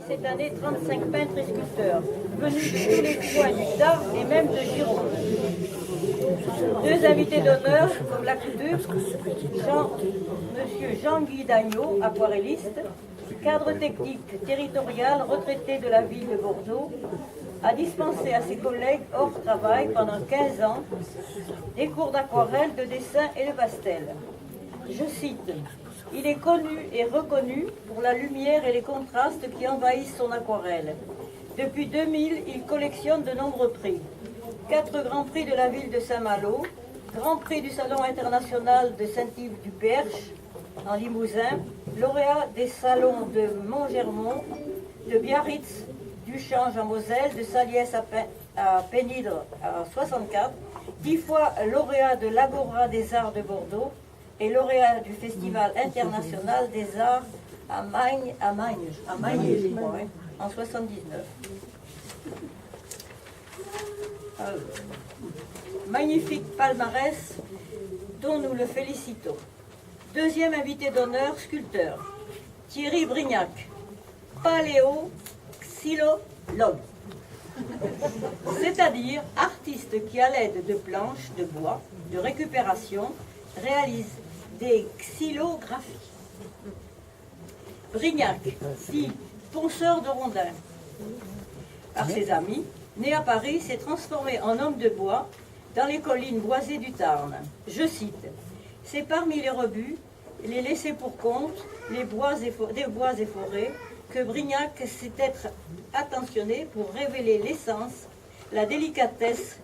Cette année, 35 peintres et sculpteurs, venus de tous les coins du Tarn et même de Gironde. Deux invités d'honneur, comme la coutume, Monsieur Jean-Guy Dagneau, aquarelliste, cadre technique territorial retraité de la ville de Bordeaux, a dispensé à ses collègues hors travail pendant 15 ans des cours d'aquarelle, de dessin et de pastel. Je cite: il est connu et reconnu pour la lumière et les contrastes qui envahissent son aquarelle. Depuis 2000, il collectionne de nombreux prix. 4 grands prix de la ville de Saint-Malo, grand prix du Salon international de Saint-Yves-du-Perche en Limousin, lauréat des salons de Montgermont, de Biarritz, d'Uchange en Moselle, de Saliès à Pénidre en 64, 10 fois lauréat de l'Agora des Arts de Bordeaux, et lauréat du Festival international des arts à Magne, je crois, en 79. Magnifique palmarès dont nous le félicitons. Deuxième invité d'honneur, sculpteur, Thierry Brignac, paléoxylologue, c'est-à-dire artiste qui, à l'aide de planches de bois de récupération, réalise des xylographies. Brignac, dit ponceur de rondins par ses amis, né à Paris, s'est transformé en homme de bois dans les collines boisées du Tarn. Je cite: c'est parmi les rebuts, les laissés pour compte, des bois et forêts, que Brignac s'est être attentionné pour révéler l'essence, la délicatesse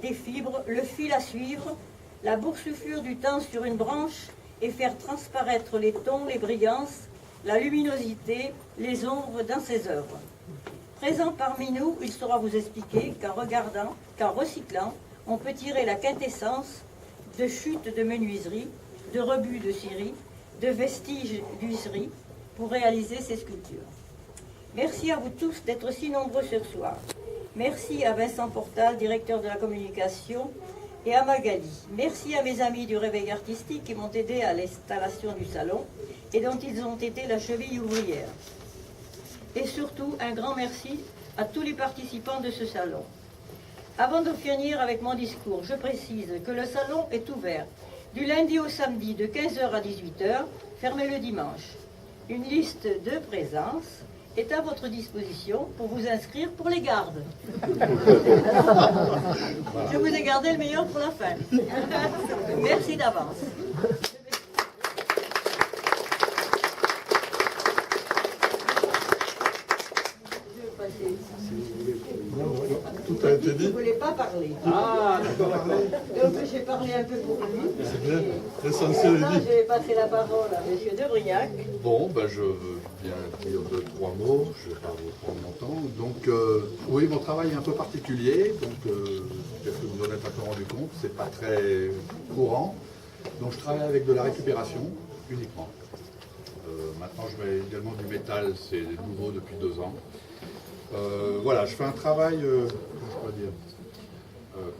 des fibres, le fil à suivre, la boursouflure du temps sur une branche et faire transparaître les tons, les brillances, la luminosité, les ombres dans ses œuvres. Présent parmi nous, il saura vous expliquer qu'en recyclant, on peut tirer la quintessence de chutes de menuiserie, de rebuts de scierie, de vestiges d'huisserie pour réaliser ces sculptures. Merci à vous tous d'être si nombreux ce soir. Merci à Vincent Portal, directeur de la communication, et à Magali. Merci à mes amis du Réveil artistique qui m'ont aidé à l'installation du salon et dont ils ont été la cheville ouvrière. Et surtout, un grand merci à tous les participants de ce salon. Avant de finir avec mon discours, je précise que le salon est ouvert du lundi au samedi de 15h à 18h, fermé le dimanche. Une liste de présence est à votre disposition pour vous inscrire pour les gardes. Je vous ai gardé le meilleur pour la fin. Merci d'avance. Tout a été dit. Je ne voulais pas parler. Ah, d'accord. Donc j'ai parlé un peu pour lui. C'est bien. L'essentiel est Maintenant, dit. je vais passer la parole à M. De Brignac. Bon, ben je viens dire 2-3 mots, je ne vais pas vous prendre longtemps. Donc, oui, mon travail est un peu particulier, donc peut-être que vous en êtes un peu rendu compte, c'est pas très courant. Donc, je travaille avec de la récupération uniquement. Maintenant, je mets également du métal, c'est nouveau depuis 2 ans. Voilà, je fais un travail, comment je peux dire,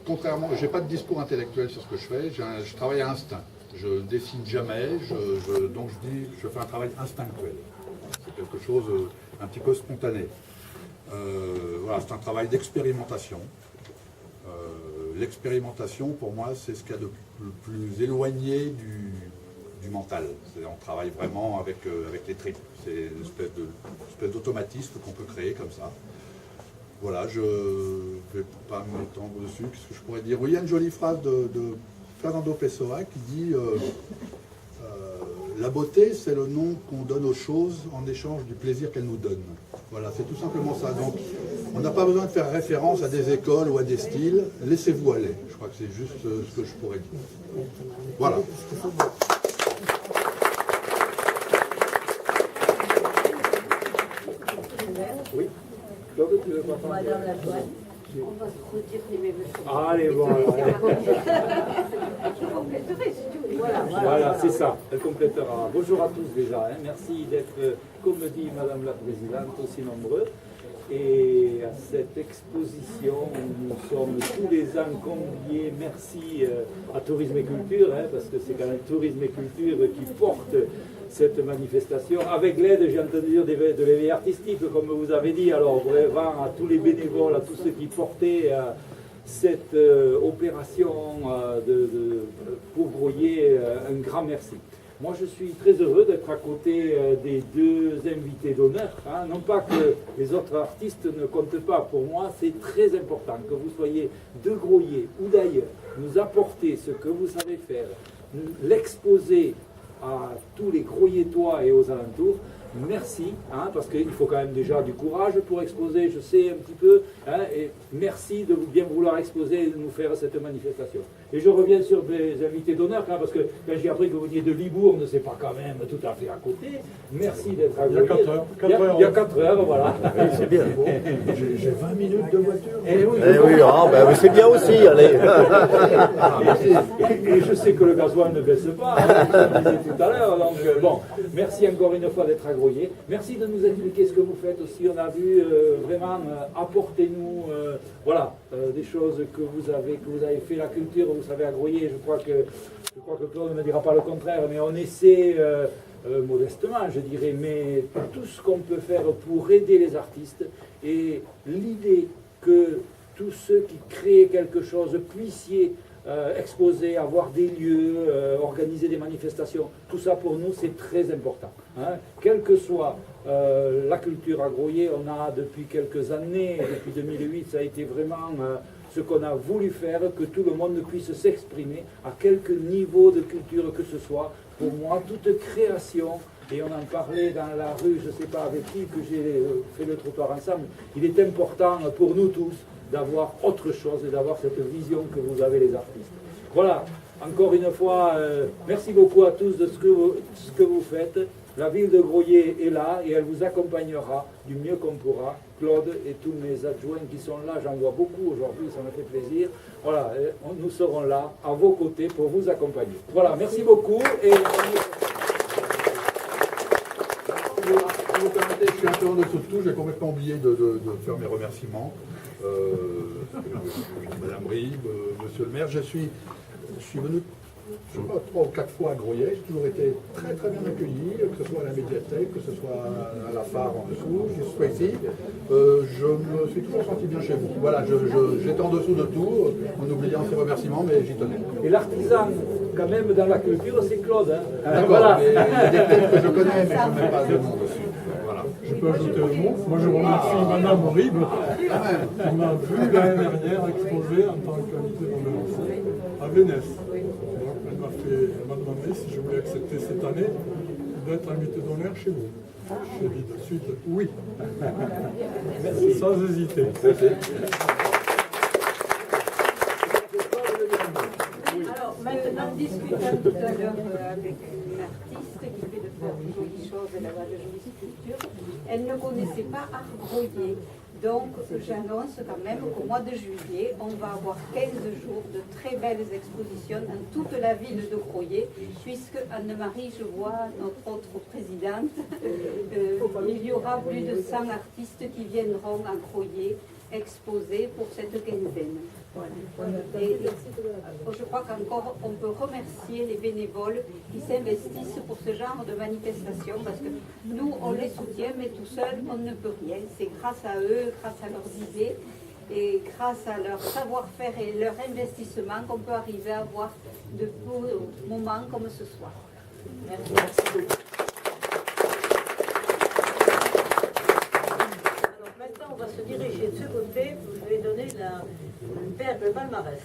contrairement, je n'ai pas de discours intellectuel sur ce que je fais, je travaille à instinct. Je ne dessine jamais, donc je dis je fais un travail instinctuel. C'est quelque chose un petit peu spontané. Voilà, c'est un travail d'expérimentation. L'expérimentation, pour moi, c'est ce qu'il y a de le plus éloigné du mental. On travaille vraiment avec les tripes. C'est une espèce d'automatisme qu'on peut créer comme ça. Voilà, je ne vais pas m'étendre dessus. Qu'est-ce que je pourrais dire? Oui, il y a une jolie phrase de Fernando Pessoa qui dit la beauté, c'est le nom qu'on donne aux choses en échange du plaisir qu'elles nous donnent. Voilà, c'est tout simplement ça. Donc, on n'a pas besoin de faire référence à des écoles ou à des styles. Laissez-vous aller. Je crois que c'est juste ce que je pourrais dire. Voilà. Oui. Madame Latoine, on va retirer mes vêtements. Allez, bon, alors. Je compléterai, c'est tout. Voilà. Voilà, c'est ça, elle complétera. Bonjour à tous déjà, hein. Merci d'être, comme dit Madame la Présidente, aussi nombreux. Et à cette exposition, nous sommes tous les ans conviés, merci à Tourisme et Culture, hein, parce que c'est quand même Tourisme et Culture qui porte cette manifestation, avec l'aide, j'ai entendu dire, de l'éveil artistique, comme vous avez dit. Alors vraiment à tous les bénévoles, à tous ceux qui portaient cette opération pour Groyer, un grand merci. Moi, je suis très heureux d'être à côté des deux invités d'honneur. Hein. Non pas que les autres artistes ne comptent pas. Pour moi, c'est très important que vous soyez de Groyer ou d'ailleurs, nous apporter ce que vous savez faire, l'exposer à tous les Groyetois et aux alentours. Merci, hein, parce qu'il faut quand même déjà du courage pour exposer, je sais un petit peu, hein, et merci de bien vouloir exposer et de nous faire cette manifestation. Et je reviens sur les invités d'honneur, hein, parce que quand j'ai appris que vous veniez de Libourne, c'est pas quand même tout à fait à côté. Merci d'être à Groyer. Il y a 4 heures, voilà. C'est bien. J'ai 20 minutes de voiture. Et oui, C'est bien aussi, allez. et je sais que le gasoil ne baisse pas, hein, comme je disais tout à l'heure. Donc, bon, merci encore une fois d'être à Groyer. Merci de nous expliquer ce que vous faites aussi. On a vu vraiment, apportez-nous des choses que vous avez fait, la culture, vous savez, à Groyer. Je crois que Claude ne dira pas le contraire, mais on essaie modestement, je dirais, mais tout ce qu'on peut faire pour aider les artistes et l'idée que tous ceux qui créent quelque chose puissiez exposer, avoir des lieux, organiser des manifestations, tout ça pour nous c'est très important. Hein. Quelle que soit la culture à Groyer, on a depuis quelques années, depuis 2008, ça a été vraiment ce qu'on a voulu faire, que tout le monde puisse s'exprimer à quelque niveau de culture que ce soit. Pour moi, toute création, et on en parlait dans la rue, je ne sais pas avec qui, que j'ai fait le trottoir ensemble, il est important pour nous tous d'avoir autre chose et d'avoir cette vision que vous avez les artistes. Voilà, encore une fois, merci beaucoup à tous de ce que vous faites. La ville de Groyer est là et elle vous accompagnera du mieux qu'on pourra. Claude et tous mes adjoints qui sont là, j'en vois beaucoup aujourd'hui, ça me fait plaisir. Voilà, nous serons là à vos côtés pour vous accompagner. Voilà, merci beaucoup. Et Si vous permettez, je suis un peu en dessous de tout, j'ai complètement oublié de faire mes remerciements. Madame Ribe, Monsieur le maire, je suis venu, je sais pas, 3 ou 4 fois à Groyer, j'ai toujours été très très bien accueilli, que ce soit à la médiathèque, que ce soit à la phare en dessous, que ce soit ici. Je me suis toujours senti bien chez vous. Voilà, j'étais en dessous de tout, en oubliant ces remerciements, mais j'y tenais. Et l'artisan, quand même, dans la culture, c'est Claude. Hein. D'accord, Voilà. mais il y a des thèmes que je connais, mais je ne mets pas de nom dessus. Voilà. Je peux ajouter un mot. Moi, je remercie Madame Ribe qui m'a vu l'année dernière exposer en tant qu'invité d'honneur à Vénès. Elle m'a demandé si je voulais accepter cette année d'être invité d'honneur chez vous. J'ai dit de suite oui. Sans hésiter. Alors maintenant, discutant tout à l'heure avec une artiste qui fait de jolies choses, elle a de jolies sculptures, elle ne connaissait pas Art Groyer. Donc j'annonce quand même qu'au mois de juillet, on va avoir 15 jours de très belles expositions dans toute la ville de Groyer, puisque Anne-Marie, je vois notre autre présidente, il y aura plus de 100 artistes qui viendront à Groyer exposer pour cette quinzaine. Voilà. Et je crois qu'encore on peut remercier les bénévoles qui s'investissent pour ce genre de manifestation, parce que nous on les soutient, mais tout seul on ne peut rien. C'est grâce à eux, grâce à leurs idées et grâce à leur savoir-faire et leur investissement qu'on peut arriver à avoir de beaux moments comme ce soir. Merci. Maintenant, on va se diriger de ce côté. Je vais donner le palmarès.